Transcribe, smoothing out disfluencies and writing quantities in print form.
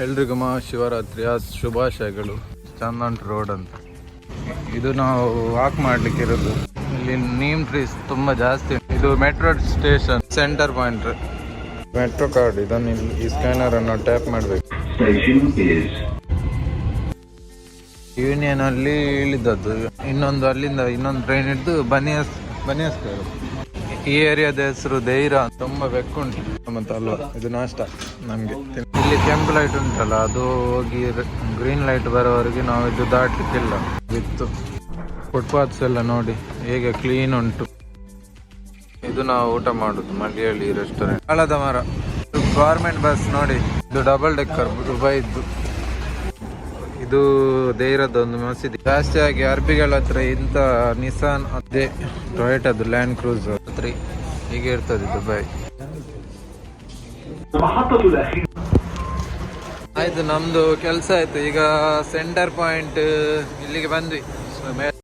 ಎಲ್ರಿಗೂ ಮಹಾಶಿವರಾತ್ರಿಯ ಶುಭಾಶಯಗಳು. ಚಂದನ್ ರೋಡ್ ಅಂತ ಇದು ನಾವು ವಾಕ್ ಮಾಡ್ಲಿಕ್ಕೆ ಇರೋದು. ಇಲ್ಲಿ ನೀಮ್ ಟ್ರೀಸ್ ತುಂಬಾ ಜಾಸ್ತಿ. ಇದು metro station centre point. Metro card ಇದನ್ನು ಈ ಸ್ಕ್ಯಾನರ್ ಅನ್ನು ಟ್ಯಾಪ್ ಮಾಡಬೇಕು. ಯೂನಿಯನ್ ಅಲ್ಲಿ ಇಳಿದದ್ದು. ಅಲ್ಲಿಂದ ಇನ್ನೊಂದು ಟ್ರೈನ್ ಹಿಡಿದು ಬನಿಯಾಸ್ಕರ್. ಈ ಏರಿಯಾದ ಹೆಸರು ದೈರಾ. ತುಂಬಾ ಬೆಕ್ಕುಂಟು ಮತ್ತೆ ಅಲ್ವಾ. ಇದು ನಾಷ್ಟ ನಮ್ಗೆ. ಇಲ್ಲಿ ಕೆಂಪು ಲೈಟ್ ಉಂಟಲ್ಲ, ಅದು ಹೋಗಿ ಗ್ರೀನ್ ಲೈಟ್ ಬರೋವರೆಗೆ ನಾವು ಇದು ದಾಟ್ಲಿಕ್ಕಿಲ್ಲ. ಬಿತ್ತು ಫುಟ್ಪಾತ್ಸ್ ಎಲ್ಲ ನೋಡಿ ಹೇಗೆ ಕ್ಲೀನ್ ಉಂಟು. ಇದು ನಾವು ಊಟ ಮಾಡುದು ಮಲಯಾಳಿ ರೆಸ್ಟೋರೆಂಟ್. ಆಲದ ಮರ. ಗವರ್ಮೆಂಟ್ ಬಸ್ ನೋಡಿ, ಇದು ಡಬಲ್ ಡೆಕ್ಕರ್ ದುಬೈದ್ದು. ಇದು ದೈರದ ಒಂದು ಮಸೀದಿ. ಜಾಸ್ತಿ ಆಗಿ ಅರ್ಬಿಗಳ ಹತ್ರ ಇಂಥ ನಿಸಾನ್ ಅದೇ ಟೊಯೋಟದು ಲ್ಯಾಂಡ್ ಕ್ರೂಸರ್ ಹೀಗೆ ಇರ್ತದೆ ದುಬೈ. ಆಯ್ತು, ನಮ್ದು ಕೆಲಸ ಆಯ್ತು. ಈಗ ಸೆಂಟರ್ ಪಾಯಿಂಟ್ ಇಲ್ಲಿಗೆ ಬಂದ್ವಿ.